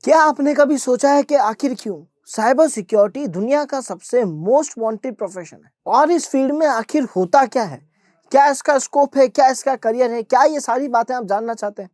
क्या आपने कभी सोचा है कि आखिर क्यों साइबर सिक्योरिटी दुनिया का सबसे मोस्ट वांटेड प्रोफेशन है और इस फील्ड में आखिर होता क्या है? क्या इसका स्कोप है, क्या इसका करियर है, क्या ये सारी बातें आप जानना चाहते हैं?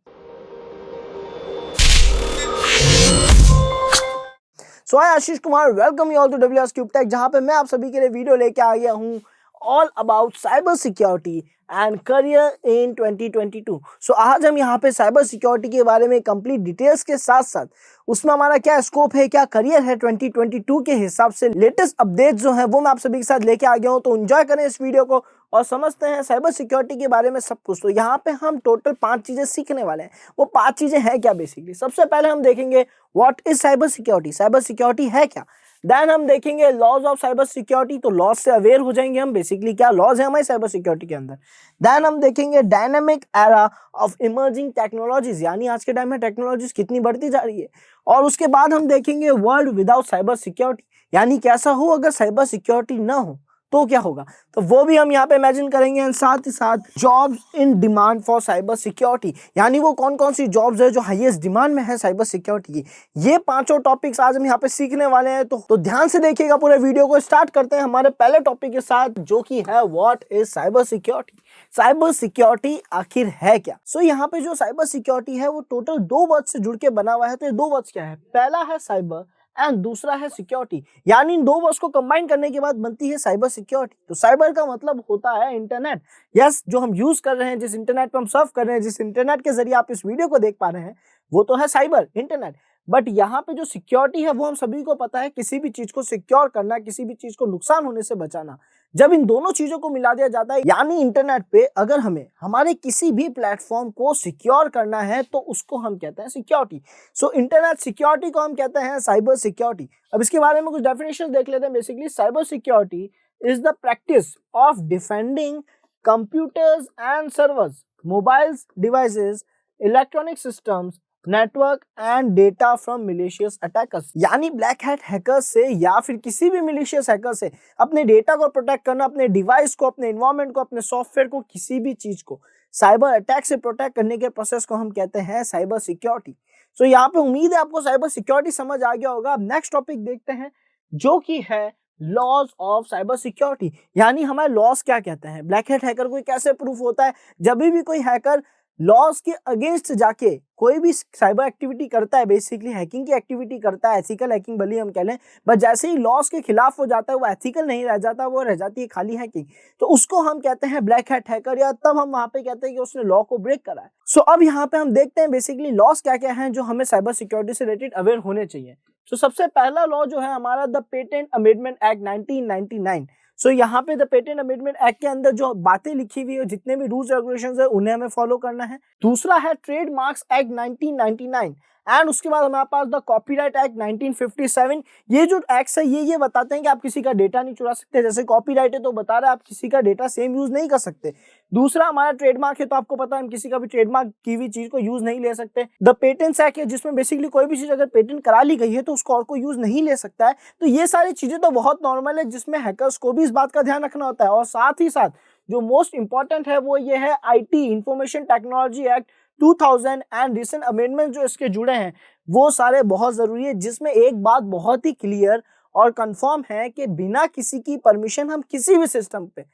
So I Ashish Kumar, welcome you all to WS Cube Tech, जहां पे मैं आप सभी के लिए वीडियो लेके आ गया हूं all about cyber security and career in 2022। सो आज हम यहाँ पे साइबर सिक्योरिटी के बारे में कंप्लीट डिटेल्स के साथ साथ उसमें हमारा क्या स्कोप है, क्या करियर है 2022 के हिसाब से लेटेस्ट अपडेट जो है वो मैं आप सभी के साथ लेके आ गया हूँ। तो एंजॉय करें इस वीडियो को और समझते हैं साइबर सिक्योरिटी के बारे में सब कुछ। तो यहाँ पे हम टोटल 5 चीजें सीखने वाले हैं। वो 5 चीजें हैं क्या बेसिकली? सबसे पहले हम देखेंगे what is cyber security, cyber security है क्या। देन हम देखेंगे लॉज ऑफ साइबर सिक्योरिटी, तो लॉज से अवेयर हो जाएंगे हम, बेसिकली क्या लॉज है हमारी साइबर सिक्योरिटी के अंदर। देन हम देखेंगे dynamic era of emerging technologies, यानी आज के टाइम में टेक्नोलॉजीज कितनी बढ़ती जा रही है। और उसके बाद हम देखेंगे वर्ल्ड विदाउट साइबर सिक्योरिटी, यानी कैसा हो अगर साइबर सिक्योरिटी ना हो तो क्या होगा, तो वो भी हम यहाँ पे इमेजिन करेंगे। एंड साथ ही साथ jobs in demand for cyber security, यानी वो कौन कौन सी जॉब्स है जो हाईएस्ट डिमांड में है साइबर सिक्योरिटी की। ये पांचों टॉपिक्स आज हम यहाँ पे सीखने वाले हैं। तो ध्यान से देखिएगा पूरे वीडियो को। स्टार्ट करते हैं हमारे पहले टॉपिक के साथ, जो कि है what is cyber security. Cyber security आखिर है क्या? सो यहाँ पे जो साइबर सिक्योरिटी है वो टोटल 2 वर्ड से जुड़ के बना हुआ है। तो ये 2 वर्ड्स क्या है? पहला है साइबर एंड दूसरा है सिक्योरिटी, यानी इन 2 वर्ड्स को कंबाइन करने के बाद बनती है साइबर सिक्योरिटी। तो साइबर का मतलब होता है इंटरनेट। यस, जो हम यूज कर रहे हैं, जिस इंटरनेट पे हम सर्व कर रहे हैं, जिस इंटरनेट के जरिए आप इस वीडियो को देख पा रहे हैं, वो तो है साइबर इंटरनेट। बट यहाँ पे जो सिक्योरिटी है वो हम सभी को पता है, किसी भी चीज को सिक्योर करना, किसी भी चीज को नुकसान होने से बचाना। जब इन दोनों चीजों को मिला दिया जाता है, यानी इंटरनेट पे अगर हमें हमारे किसी भी प्लेटफॉर्म को सिक्योर करना है तो उसको हम कहते हैं सिक्योरिटी। सो इंटरनेट सिक्योरिटी को हम कहते हैं साइबर सिक्योरिटी। अब इसके बारे में कुछ डेफिनेशन देख लेते हैं। Basically cyber security is the practice of defending computers and servers, mobiles devices, electronic systems, network and data from malicious attackers, यानी ब्लैक हैट हैकर्स से या फिर किसी भी मिलिशियस हैकर से अपने डेटा को प्रोटेक्ट करना, अपने डिवाइस को, अपने एनवायरनमेंट को, अपने सॉफ्टवेयर को, किसी भी चीज को साइबर अटैक से प्रोटेक्ट करने के प्रोसेस को हम कहते हैं साइबर सिक्योरिटी। सो यहाँ पे उम्मीद है आपको साइबर सिक्योरिटी समझ आ गया होगा। अब नेक्स्ट टॉपिक देखते हैं, जो कि है लॉज ऑफ साइबर सिक्योरिटी, यानी हमारे लॉज क्या कहते हैं, ब्लैक हैट हैकर को कैसे प्रूफ होता है। जब भी कोई हैकर लॉज के अगेंस्ट जाके कोई भी साइबर एक्टिविटी करता है, बेसिकली हैकिंग की एक्टिविटी करता है, एथिकल हैकिंग भले हम कह लें, बट जैसे ही लॉज के खिलाफ हो जाता है वो एथिकल नहीं रह जाता, वो रह जाती है खाली हैकिंग, तो उसको हम कहते हैं ब्लैक हैट हैकर, या तब हम वहां पे कहते हैं कि उसने लॉ को ब्रेक करा है। सो अब यहाँ पे हम देखते हैं बेसिकली लॉज क्या क्या है जो हमें साइबर सिक्योरिटी से रिलेटेड अवेयर होने चाहिए। सो सबसे पहला लॉ जो है हमारा द पेटेंट अमेंडमेंट एक्ट 1999। सो यहाँ पे द पेटेंट अमेंडमेंट एक्ट के अंदर जो बातें लिखी हुई है, जितने भी रूल्स रेगुलेशंस है, उन्हें हमें फॉलो करना है। दूसरा है ट्रेडमार्क्स एक्ट 1999 एंड उसके बाद हमारे पास द कॉपीराइट एक्ट 1957। ये जो एक्ट्स है ये बताते हैं कि आप किसी का डेटा नहीं चुरा सकते। जैसे कॉपीराइट है तो बता रहा है आप किसी का डेटा सेम यूज नहीं कर सकते। दूसरा हमारा ट्रेडमार्क है, तो आपको पता है हम किसी का भी ट्रेडमार्क की हुई चीज को यूज नहीं ले सकते। द पेटेंट्स एक्ट है, जिसमें बेसिकली कोई भी चीज अगर पेटेंट करा ली गई है तो उसको और कोई यूज नहीं ले सकता है। तो ये सारी चीजें तो बहुत नॉर्मल है, जिसमें हैकर्स को भी इस बात का ध्यान रखना होता है। और साथ ही साथ जो मोस्ट इंपॉर्टेंट है वो ये है IT, information technology act 2000 and recent amendment जो इसके जुड़े हैं वो सारे बहुत जरूरी है, जिसमें एक बात बहुत ही क्लियर और कंफर्म है कि बिना किसी की परमिशन हम किसी भी सिस्टम पे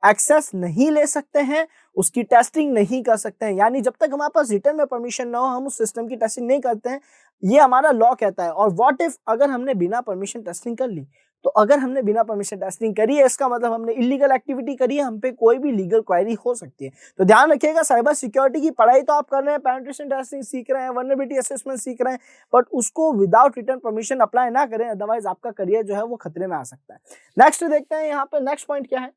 एक्सेस नहीं ले सकते हैं, उसकी टेस्टिंग नहीं कर सकते हैं। यानी जब तक हमारे पास रिटर्न में परमिशन ना हो हम उस सिस्टम की टेस्टिंग नहीं करते हैं, ये हमारा लॉ कहता है। और व्हाट इफ अगर हमने बिना परमिशन टेस्टिंग कर ली, तो अगर हमने बिना परमिशन टेस्टिंग करी है इसका मतलब हमने इलीगल एक्टिविटी करी है, हम पे कोई भी लीगल क्वेरी हो सकती है। तो ध्यान रखिएगा, साइबर सिक्योरिटी की पढ़ाई तो आप कर रहे हैं, पेनिट्रेशन टेस्टिंग सीख रहे हैं, वल्नरेबिलिटी असेसमेंट सीख रहे हैं, बट उसको विदाउट रिटर्न परमिशन अप्लाई ना करें, अदरवाइज आपका करियर जो है वो खतरे में आ सकता है। नेक्स्ट देखते हैं यहाँ पे नेक्स्ट पॉइंट क्या है,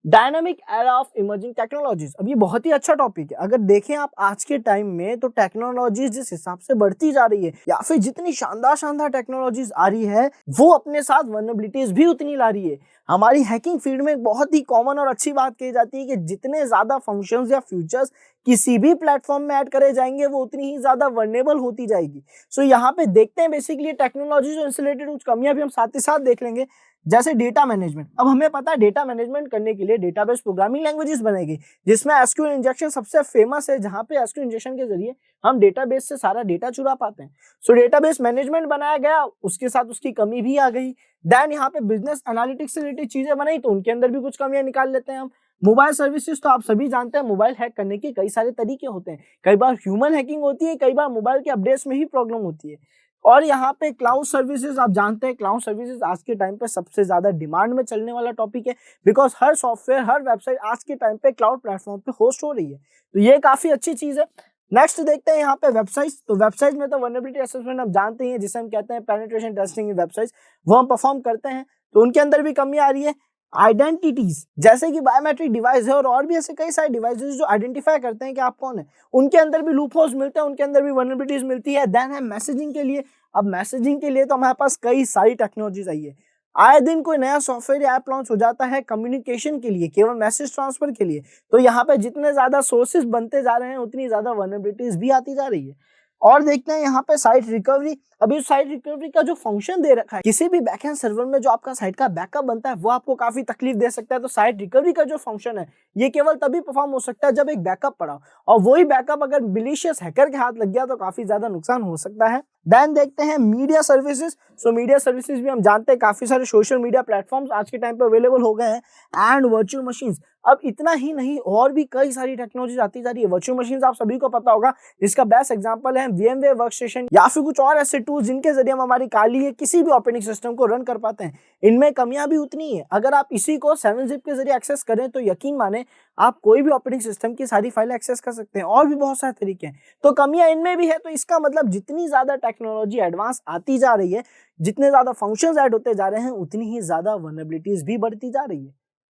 dynamic era of emerging technologies. अब ये बहुत ही अच्छा टॉपिक है। अगर देखें आप आज के टाइम में, तो टेक्नोलॉजीज जिस हिसाब से बढ़ती जा रही है, या फिर जितनी शानदार टेक्नोलॉजीज आ रही है, वो अपने साथ वल्नरेबिलिटीज भी उतनी ला रही है। हमारी हैकिंग फील्ड में बहुत ही कॉमन और अच्छी बात कही जाती है कि जितने ज्यादा फंक्शंस या फीचर्स किसी भी प्लेटफॉर्म में ऐड करे जाएंगे वो उतनी ही ज्यादा वल्नरेबल होती जाएगी। सो यहाँ पे देखते हैं बेसिकली टेक्नोलॉजी से रिलेटेड कुछ कमियां भी हम साथ ही साथ देख लेंगे, जैसे डेटा मैनेजमेंट। अब हमें पता है डेटा मैनेजमेंट करने के लिए डेटाबेस प्रोग्रामिंग लैंग्वेजेस बनेगी, जिसमें एसक्यूएल इंजेक्शन सबसे फेमस है, जहां पे एसक्यूएल इंजेक्शन के जरिए हम डेटाबेस से सारा डेटा चुरा पाते हैं। सो डेटाबेस मैनेजमेंट बनाया गया, उसके साथ उसकी कमी भी आ गई। देन यहाँ पे बिजनेस एनालिटिक्स से रिलेटेड चीजें बनाई तो उनके अंदर भी कुछ कमियां निकाल लेते हैं हम। मोबाइल सर्विसेज तो आप सभी जानते हैं, मोबाइल हैक करने के कई सारे तरीके होते हैं। कई बार ह्यूमन हैकिंग होती है, कई बार मोबाइल के अपडेट्स में ही प्रॉब्लम होती है। और यहाँ पे क्लाउड सर्विसेज, आप जानते हैं क्लाउड सर्विसेज आज के टाइम पे सबसे ज्यादा डिमांड में चलने वाला टॉपिक है, because her software, her website आज के टाइम पे क्लाउड प्लेटफॉर्म पे होस्ट हो रही है। तो ये काफी अच्छी चीज है। नेक्स्ट देखते हैं यहाँ पे वेबसाइट्स। तो वेबसाइट में तो वल्नरेबिलिटी असेसमेंट आप जानते हैं, जिसे हम कहते हैं पेनिट्रेशन टेस्टिंग इन वेबसाइट्स, वो हम परफॉर्म करते हैं। तो उनके अंदर भी कमी आ रही है। आइडेंटिटीज जैसे कि बायोमेट्रिक डिवाइस है और भी ऐसे कई सारे डिवाइसेस जो आइडेंटिफाई करते हैं कि आप कौन है, उनके अंदर भी लूप होल्स मिलते हैं, उनके अंदर भी वल्नरेबिलिटीज मिलती है। देन है मैसेजिंग के लिए। अब मैसेजिंग के लिए तो हमारे पास कई सारी टेक्नोलॉजीज आई है। आए दिन कोई नया सॉफ्टवेयर या ऐप लॉन्च हो जाता है कम्युनिकेशन के लिए, केवल मैसेज ट्रांसफर के लिए। तो यहाँ पे जितने ज्यादा सोर्सेज बनते जा रहे हैं उतनी ज्यादा वल्नरेबिलिटीज भी आती जा रही है। और देखते हैं यहाँ पे साइट रिकवरी। अभी साइट रिकवरी का जो फंक्शन दे रखा है, किसी भी बैकएंड सर्वर में जो आपका साइट का बैकअप बनता है वो आपको काफी तकलीफ दे सकता है। तो साइट रिकवरी का जो फंक्शन है ये केवल तभी परफॉर्म हो सकता है जब एक बैकअप पड़ा हो, और वही बैकअप अगर मिलीशियस हैकर के हाथ लग गया तो काफी ज्यादा नुकसान हो सकता है। देन देखते हैं मीडिया सर्विसेज। सो मीडिया सर्विसेज भी हम जानते हैं काफी सारे सोशल मीडिया प्लेटफॉर्म्स आज के टाइम पे अवेलेबल हो गए हैं, एंड वर्चुअल मशीन्स। अब इतना ही नहीं, और भी कई सारी टेक्नोलॉजी आती जा रही है। वर्चुअल मशीन्स आप सभी को पता होगा, जिसका बेस्ट एग्जांपल है VMware वर्कस्टेशन या फिर कुछ और ऐसे टूल्स जिनके जरिए हम हमारी काली है किसी भी ऑपरेटिंग सिस्टम को रन कर पाते हैं। इनमें कमियां भी उतनी है। अगर आप इसी को 7-zip के जरिए एक्सेस करें तो यकीन माने आप कोई भी ऑपरेटिंग सिस्टम की सारी फाइलें एक्सेस कर सकते हैं। और भी बहुत सारे तरीके हैं, तो कमियां इनमें भी है। तो इसका मतलब जितनी ज्यादा टेक्नोलॉजी एडवांस आती जा रही है, जितने ज्यादा फंक्शंस ऐड होते जा रहे हैं, उतनी ही ज्यादा वल्नरेबिलिटीज भी बढ़ती जा रही है।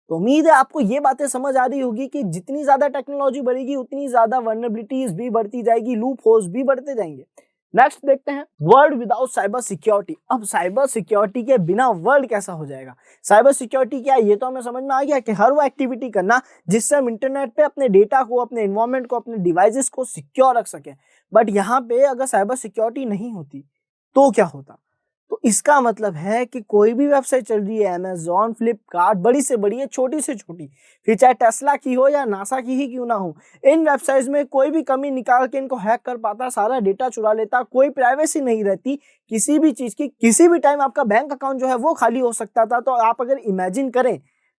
तो उम्मीद है आपको ये बातें समझ आ रही होगी कि जितनी ज्यादा टेक्नोलॉजी बढ़ेगी उतनी ज्यादा वल्नरेबिलिटीज भी बढ़ती जाएगी, लूप होल्स भी बढ़ते जाएंगे। नेक्स्ट देखते हैं वर्ल्ड विदाउट साइबर सिक्योरिटी। अब साइबर सिक्योरिटी के बिना वर्ल्ड कैसा हो जाएगा? साइबर सिक्योरिटी क्या है ये तो हमें समझ में आ गया कि हर वो एक्टिविटी करना जिससे हम इंटरनेट पे अपने डेटा को, अपने एनवायरनमेंट को, अपने डिवाइसेस को सिक्योर रख सकें। बट यहाँ पे अगर साइबर सिक्योरिटी नहीं होती तो क्या होता? तो इसका मतलब है कि कोई भी वेबसाइट चल रही है, अमेजॉन, फ्लिपकार्ट, बड़ी से बड़ी है, छोटी से छोटी, फिर चाहे टेस्ला की हो या नासा की ही क्यों ना हो, इन वेबसाइट्स में कोई भी कमी निकाल के इनको हैक कर पाता, सारा डेटा चुरा लेता, कोई प्राइवेसी नहीं रहती किसी भी चीज की। किसी भी टाइम आपका बैंक अकाउंट जो है वो खाली हो सकता था। तो आप अगर इमेजिन करें,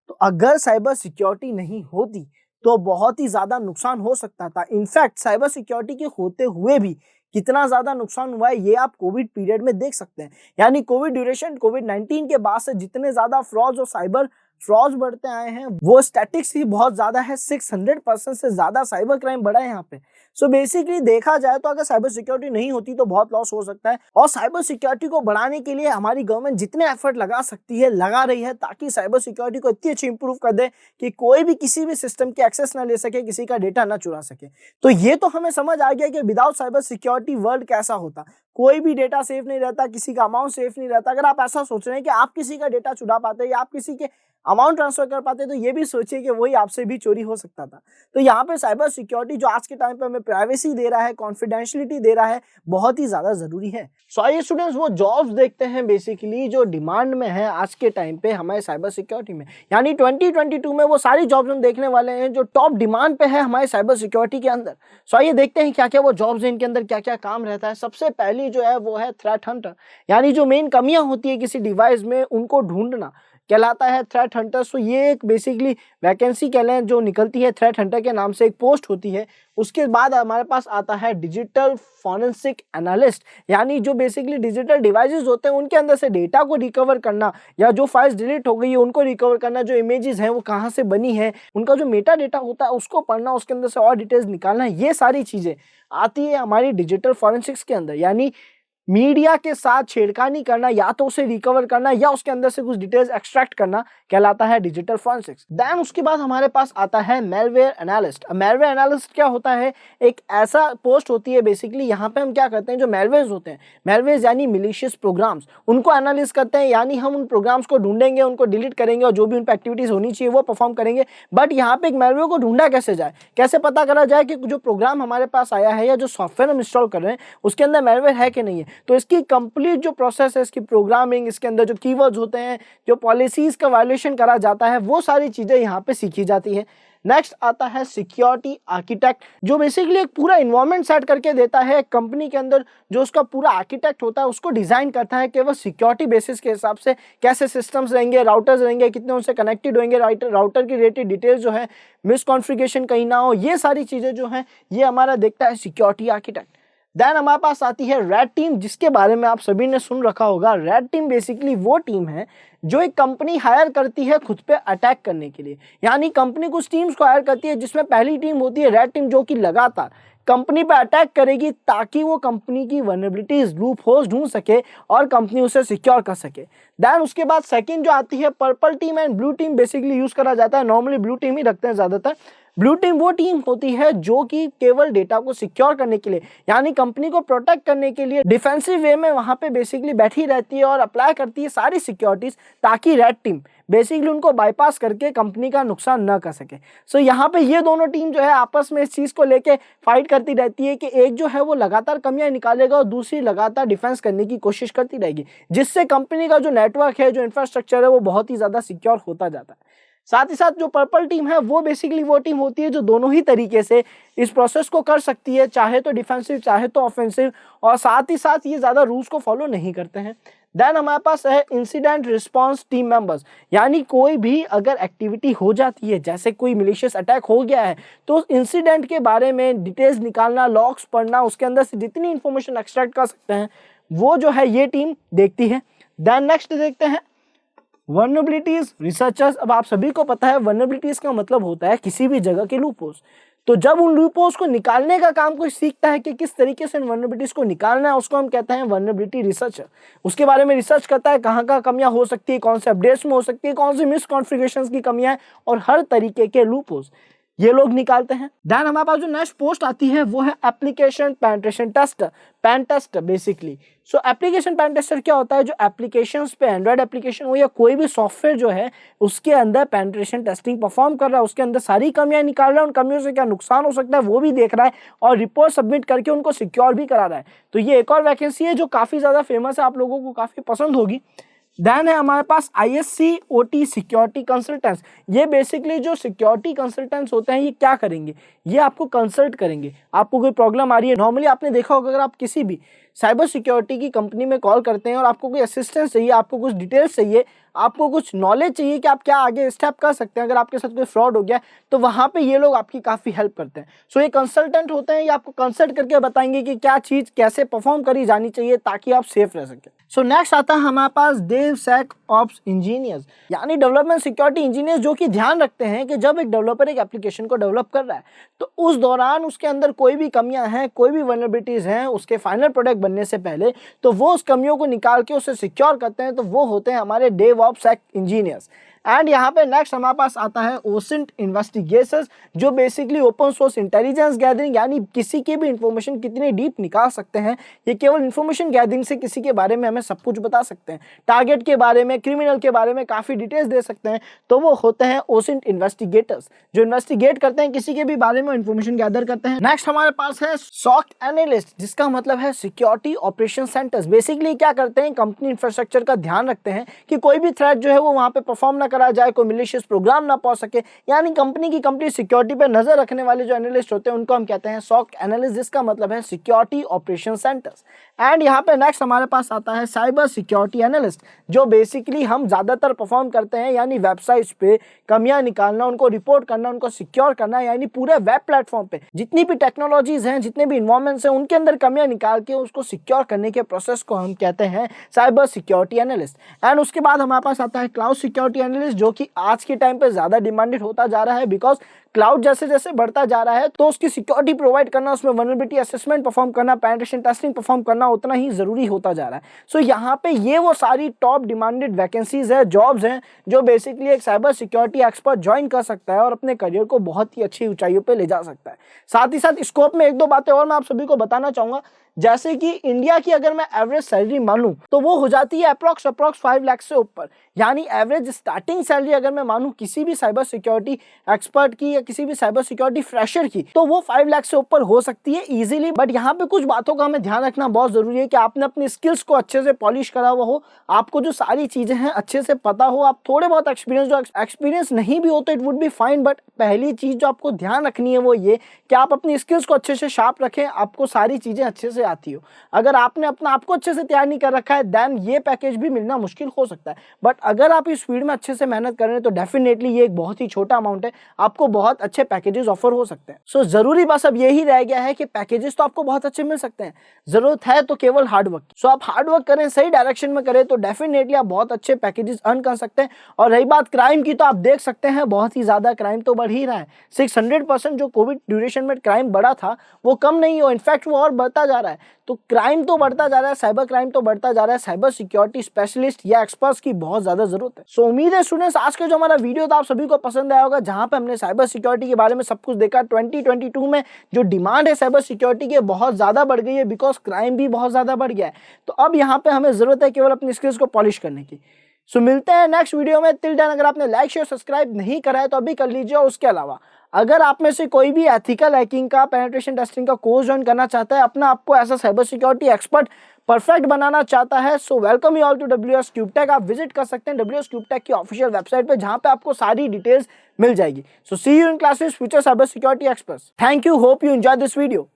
तो अगर साइबर सिक्योरिटी नहीं होती तो बहुत ही ज्यादा नुकसान हो सकता था। इनफैक्ट साइबर सिक्योरिटी के होते हुए भी कितना ज्यादा नुकसान हुआ है ये आप कोविड पीरियड में देख सकते हैं। यानी कोविड ड्यूरेशन, कोविड-19 के बाद से जितने ज्यादा फ्रॉड्स और साइबर फ्रॉड्स बढ़ते आए हैं, वो स्टैटिक्स ही बहुत ज्यादा है। 600% से ज्यादा साइबर क्राइम बढ़ा है यहाँ पे। सो बेसिकली देखा जाए तो अगर साइबर सिक्योरिटी नहीं होती तो बहुत लॉस हो सकता है। और साइबर सिक्योरिटी को बढ़ाने के लिए हमारी गवर्नमेंट जितने एफर्ट लगा सकती है लगा रही है, ताकि साइबर सिक्योरिटी को इतनी अच्छी इंप्रूव कर दे कि कोई भी किसी भी सिस्टम की एक्सेस ना ले सके, किसी का डेटा ना चुरा सके। तो ये तो हमें समझ आ गया कि विदाउट साइबर सिक्योरिटी वर्ल्ड कैसा होता। कोई भी डेटा सेफ नहीं रहता, किसी का अमाउंट सेफ नहीं रहता। अगर आप ऐसा सोच रहे हैं कि आप किसी का डेटा चुरा पाते या आप किसी के अमाउंट ट्रांसफर कर पाते, तो ये भी सोचिए कि वही आपसे भी चोरी हो सकता था। तो यहाँ पे साइबर सिक्योरिटी जो आज के टाइम पे हमें प्राइवेसी दे रहा है, कॉन्फिडेंशियलिटी दे रहा है, बहुत ही ज्यादा जरूरी है। सो आइए स्टूडेंट्स वो जॉब्स देखते हैं बेसिकली जो डिमांड में है आज के टाइम पे हमारे साइबर सिक्योरिटी में। यानी 2022 में वो सारी जॉब्स हम देखने वाले हैं जो टॉप डिमांड पे है हमारे साइबर सिक्योरिटी के अंदर। सो आइए देखते हैं क्या क्या वो जॉब्स हैं, इनके अंदर क्या क्या काम रहता है। सबसे पहली जो है वो है थ्रेट हंटर, यानी जो मेन कमियां होती है किसी डिवाइस में उनको ढूंढना कहलाता है थ्रेट हंटर। सो ये एक बेसिकली वैकेंसी कह लें जो निकलती है थ्रेट हंटर के नाम से, एक पोस्ट होती है। उसके बाद हमारे पास आता है डिजिटल फॉरेंसिक एनालिस्ट, यानी जो बेसिकली डिजिटल डिवाइसेस होते हैं उनके अंदर से डेटा को रिकवर करना, या जो फाइल्स डिलीट हो गई है उनको रिकवर करना, जो इमेजेस हैं वो कहाँ से बनी है, उनका जो मेटा डेटा होता है उसको पढ़ना, उसके अंदर से और डिटेल्स निकालना, ये सारी चीजें आती है हमारी डिजिटल फॉरेंसिक्स के अंदर। यानी मीडिया के साथ छेड़खानी करना, या तो उसे रिकवर करना या उसके अंदर से कुछ डिटेल्स एक्सट्रैक्ट करना कहलाता है डिजिटल फॉरेंसिक्स। देन उसके बाद हमारे पास आता है मैलवेयर एनालिस्ट। मैलवेयर एनालिस्ट क्या होता है? एक ऐसा पोस्ट होती है बेसिकली, यहाँ पे हम क्या करते हैं, जो मैलवेयर्स होते हैं, मैलवेयर्स यानी मिलीशियस प्रोग्राम्स, उनको एनालिस करते हैं। यानी हम उन प्रोग्राम्स को ढूंढेंगे, उनको डिलीट करेंगे और जो भी उन पर एक्टिविटीज होनी चाहिए वो परफॉर्म करेंगे। बट यहाँ पे एक मैलवेयर को ढूंढा कैसे जाए, कैसे पता करा जाए कि जो प्रोग्राम हमारे पास आया है या जो सॉफ्टवेयर हम इंस्टॉल कर रहे हैं उसके अंदर मैलवेयर है कि नहीं है। तो इसकी कंप्लीट जो प्रोसेस है, इसकी प्रोग्रामिंग, इसके अंदर जो कीवर्ड्स होते हैं, जो पॉलिसीज का वायलेशन करा जाता है, वो सारी चीजें यहाँ पे सीखी जाती है। नेक्स्ट आता है सिक्योरिटी आर्किटेक्ट, जो बेसिकली एक पूरा इन्वायरमेंट सेट करके देता है कंपनी के अंदर। जो उसका पूरा आर्किटेक्ट होता है उसको डिजाइन करता है कि वह सिक्योरिटी बेसिस के हिसाब से कैसे सिस्टम्स रहेंगे, राउटर्स रहेंगे, कितने उनसे कनेक्टेड होंगे, राउटर की रिलेटेड डिटेल्स जो है, मिसकॉन्फ़िगरेशन कहीं ना हो, ये सारी चीजें जो है ये हमारा देखता है सिक्योरिटी आर्किटेक्ट। देन हमारे पास आती है रेड टीम, जिसके बारे में आप सभी ने सुन रखा होगा। रेड टीम बेसिकली वो टीम है जो एक कंपनी हायर करती है खुद पे अटैक करने के लिए। यानी कंपनी कुछ टीम्स को हायर करती है, जिसमें पहली टीम होती है रेड टीम, जो कि लगातार कंपनी पे अटैक करेगी ताकि वो कंपनी की वल्नरेबिलिटीज, लूप होल्स ढूंढ सके और कंपनी उसे सिक्योर कर सके। देन उसके बाद सेकंड जो आती है purple team and blue team, basically use करा जाता है, नॉर्मली ब्लू टीम ही रखते हैं ज्यादातर। ब्लू टीम वो टीम होती है जो कि केवल डेटा को सिक्योर करने के लिए, यानी कंपनी को प्रोटेक्ट करने के लिए डिफेंसिव वे में वहां पे बेसिकली बैठी रहती है और अप्लाई करती है सारी सिक्योरिटीज, ताकि रेड टीम बेसिकली उनको बाईपास करके कंपनी का नुकसान न कर सके। सो यहाँ पे ये दोनों टीम जो है आपस में इस चीज को लेके फाइट करती रहती है कि एक जो है वो लगातार कमियां निकालेगा और दूसरी लगातार डिफेंस करने की कोशिश करती रहेगी, जिससे कंपनी का जो नेटवर्क है, जो इंफ्रास्ट्रक्चर है, वो बहुत ही ज्यादा सिक्योर होता जाता है। साथ ही साथ जो पर्पल टीम है वो बेसिकली वो टीम होती है जो दोनों ही तरीके से इस प्रोसेस को कर सकती है, चाहे तो डिफेंसिव चाहे तो ऑफेंसिव, और साथ ही साथ ये ज्यादा रूल्स को फॉलो नहीं करते हैं। देन हमारे पास है इंसिडेंट रिस्पांस टीम मेंबर्स, यानी कोई भी अगर एक्टिविटी हो जाती है, जैसे कोई मिलिशियस अटैक हो गया है, तो उस इंसिडेंट के बारे में डिटेल्स निकालना, लॉग्स पढ़ना, उसके अंदर से जितनी इंफॉर्मेशन एक्सट्रैक्ट कर सकते हैं वो जो है ये टीम देखती है। देन नेक्स्ट देखते हैं वल्नरेबिलिटीज रिसर्चर्स। अब आप सभी को पता है वल्नरेबिलिटीज का मतलब होता है किसी भी जगह के लूपहोल्स। तो जब उन लूपहोल्स को निकालने का काम कोई सीखता है कि किस तरीके से इन वल्नरेबिलिटीज को निकालना है, उसको हम कहते हैं वल्नरेबिलिटी रिसर्चर। उसके बारे में रिसर्च करता है कहाँ कहाँ कमियां हो सकती है, कौन से अपडेट्स में हो सकती है, कौन सी मिसकॉन्फ़िगरेशंस की कमियां हैं, और हर तरीके के लूपहोल्स ये लोग निकालते हैं। देन हमारे पास जो नेक्स्ट पोस्ट आती है वो है application penetration tester, pen tester basically. So application pen tester क्या होता है, जो एप्लीकेशंस पे, एंड्रॉयड एप्लीकेशन हो या कोई भी सॉफ्टवेयर जो है उसके अंदर पेनिट्रेशन टेस्टिंग परफॉर्म कर रहा है, उसके अंदर सारी कमियां निकाल रहा है, उन कमियों से क्या नुकसान हो सकता है वो भी देख रहा है, और रिपोर्ट सबमिट करके उनको सिक्योर भी करा रहा है। तो ये एक और वैकेंसी है जो काफी ज्यादा फेमस है, आप लोगों को काफी पसंद होगी। देन है हमारे पास ISC/OT सिक्योरिटी कंसल्टेंट्स। ये बेसिकली जो सिक्योरिटी कंसल्टेंट्स होते हैं ये क्या करेंगे, ये आपको कंसल्ट करेंगे। आपको कोई प्रॉब्लम आ रही है, नॉर्मली आपने देखा होगा अगर आप किसी भी साइबर सिक्योरिटी की कंपनी में कॉल करते हैं और आपको कोई असिस्टेंस चाहिए, आपको कुछ डिटेल्स चाहिए, आपको कुछ नॉलेज चाहिए कि आप क्या आगे स्टेप कर सकते हैं अगर आपके साथ कोई फ्रॉड हो गया, तो वहाँ पे ये लोग आपकी काफ़ी हेल्प करते हैं। सो ये कंसल्टेंट होते हैं, ये आपको कंसल्ट करके बताएंगे कि क्या चीज़ कैसे परफॉर्म करी जानी चाहिए ताकि आप सेफ रह सकें। सो नेक्स्ट आता है हमारे पास DevSecOps इंजीनियर्स, यानी डेवलपमेंट सिक्योरिटी इंजीनियर्स, जो कि ध्यान रखते हैं कि जब एक डेवलपर एक एप्लीकेशन को डेवलप कर रहा है तो उस दौरान उसके अंदर कोई भी कमियां हैं, कोई भी वल्नरेबिलिटीज हैं उसके फाइनल प्रोडक्ट बनने से पहले, तो वो उस कमियों को निकाल के उसे सिक्योर करते हैं। तो वो होते हैं हमारे DevOps इंजीनियर्स। एंड यहाँ पे नेक्स्ट हमारे पास आता है OSINT इन्वेस्टिगेशंस, जो basically open source intelligence gathering, यानी किसी की भी इंफॉर्मेशन कितनी डीप निकाल सकते हैं। ये केवल इंफॉर्मेशन गैदरिंग से किसी के बारे में हमें सब कुछ बता सकते हैं, टारगेट के बारे में, क्रिमिनल के बारे में काफी डिटेल्स दे सकते हैं। तो वो होते हैं OSINT इन्वेस्टिगेटर्स, जो इन्वेस्टिगेट करते हैं किसी के भी बारे में, इंफॉर्मेशन गैदर करते हैं। नेक्स्ट हमारे पास है SOC एनालिस्ट, जिसका मतलब है सिक्योरिटी ऑपरेशन सेंटर्स। बेसिकली क्या करते हैं, कंपनी इंफ्रास्ट्रक्चर का ध्यान रखते हैं कि कोई भी थ्रेट जो है वो वहां पे परफॉर्म ना करा जाए, कोई मिलिशियस प्रोग्राम ना पहुंच सके, यानी कंपनी की कंप्लीट सिक्योरिटी पे नजर रखने वाले जो एनालिस्ट होते हैं उनको हम कहते हैं SOC एनालिस्ट, जिसका मतलब है सिक्योरिटी ऑपरेशन सेंटर्स। एंड यहाँ पे नेक्स्ट हमारे पास आता है साइबर सिक्योरिटी एनालिस्ट, जो बेसिकली हम ज्यादातर परफॉर्म करते हैं, यानी वेबसाइट्स पे कमियां निकालना, उनको रिपोर्ट करना, उनको सिक्योर करना, यानी पूरे वेब प्लेटफॉर्म पे जितनी भी टेक्नोलॉजीज हैं, जितने भी इन्वायरमेंट्स हैं, उनके अंदर कमियां निकाल के उसको सिक्योर करने के प्रोसेस को हम कहते हैं साइबर सिक्योरिटी एनालिस्ट। एंड उसके बाद हमारे पास आता है क्लाउड सिक्योरिटी एनालिस्ट, जो कि आज के टाइम पे ज्यादा डिमांडेड होता जा रहा है, बिकॉज क्लाउड जैसे जैसे बढ़ता जा रहा है तो उसकी सिक्योरिटी प्रोवाइड करना, उसमें वल्नरेबिलिटी असेसमेंट परफॉर्म करना, पेनिट्रेशन टेस्टिंग परफॉर्म करना उतना ही जरूरी होता जा रहा है। सो यहाँ पे ये वो सारी टॉप डिमांडेड वैकेंसीज है, जॉब्स हैं, जो बेसिकली एक साइबर सिक्योरिटी एक्सपर्ट ज्वाइन कर सकता है और अपने करियर को बहुत ही अच्छी ऊंचाइयों पे ले जा सकता है। साथ ही साथ स्कोप में एक दो बातें और मैं आप सभी को बताना चाहूंगा। जैसे कि इंडिया की अगर मैं एवरेज सैलरी मानूं तो वो हो जाती है अप्रॉक्स 5 लाख से ऊपर। यानी एवरेज स्टार्टिंग सैलरी अगर मैं मानूं किसी भी साइबर सिक्योरिटी एक्सपर्ट की या किसी भी साइबर सिक्योरिटी फ्रेशर की, तो वो 5 लाख से ऊपर हो सकती है इजीली। बट यहाँ पे कुछ बातों का हमें ध्यान रखना बहुत जरूरी है कि आपने अपनी स्किल्स को अच्छे से पॉलिश करा हुआ हो, आपको जो सारी चीजें हैं अच्छे से पता हो, आप थोड़े बहुत एक्सपीरियंस नहीं भी हो तो it would be fine. But पहली चीज जो आपको ध्यान रखनी है वो ये कि आप अपनी स्किल्स को अच्छे से शार्प रखें, आपको सारी चीजें अच्छे से आती हो। अगर आपने अपना आपको अच्छे से तैयार नहीं कर रखा है देन ये पैकेज भी मिलना मुश्किल हो सकता है। बट अगर आप इस फील्ड में अच्छे से मेहनत कर रहे हैं तो डेफिनेटली ये एक बहुत ही छोटा अमाउंट है, आपको बहुत अच्छे पैकेजेस ऑफर हो सकते हैं। सो जरूरी बस अब यही रह गया है कि पैकेजेस तो आपको बहुत अच्छे मिल सकते हैं, जरूरत है तो केवल हार्डवर्क। सो आप हार्डवर्क करें, सही डायरेक्शन में करें तो डेफिनेटली आप बहुत अच्छे पैकेजेस अर्न कर सकते हैं। और रही बात क्राइम की, तो आप देख सकते हैं बहुत ही ज्यादा क्राइम तो बढ़ ही रहा है। 600% जो कोविड ड्यूरेशन में क्राइम बढ़ा था वो कम नहीं हो, इनफैक्ट वो और बढ़ता जा रहा है। तो क्राइम तो बढ़ता जा रहा है, साइबर क्राइम तो बढ़ता जा रहा है, साइबर सिक्योरिटी स्पेशलिस्ट या एक्सपर्ट्स की बहुत ज्यादा जरूरत है। सो उम्मीद है स्टूडेंट्स आज का जो हमारा वीडियो था आप सभी को पसंद आया होगा, जहां पे हमने साइबर सिक्योरिटी के बारे में सब कुछ देखा। 2022 में जो डिमांड है साइबर सिक्योरिटी की बहुत ज्यादा बढ़ गई है, बिकॉज क्राइम भी बहुत ज्यादा बढ़ गया है। तो अब यहाँ पे हमें जरूरत है केवल अपनी स्किल्स को पॉलिश करने की। सो मिलते हैं नेक्स्ट वीडियो में। टिल देन अगर आपने लाइक शेयर सब्सक्राइब नहीं करा है तो अभी कर लीजिए। और उसके अलावा अगर आप में से कोई भी एथिकल हैकिंग का, पेनिट्रेशन टेस्टिंग का कोर्स ज्वाइन करना चाहता है, अपना आपको ऐसा साइबर सिक्योरिटी एक्सपर्ट परफेक्ट बनाना चाहता है, so welcome you all to WS CubeTech। आप विजिट कर सकते हैं WS CubeTech की ऑफिशियल वेबसाइट पे, जहां पे आपको सारी डिटेल्स मिल जाएगी। So see you in classes future cyber security experts. Thank you, hope you enjoy this video.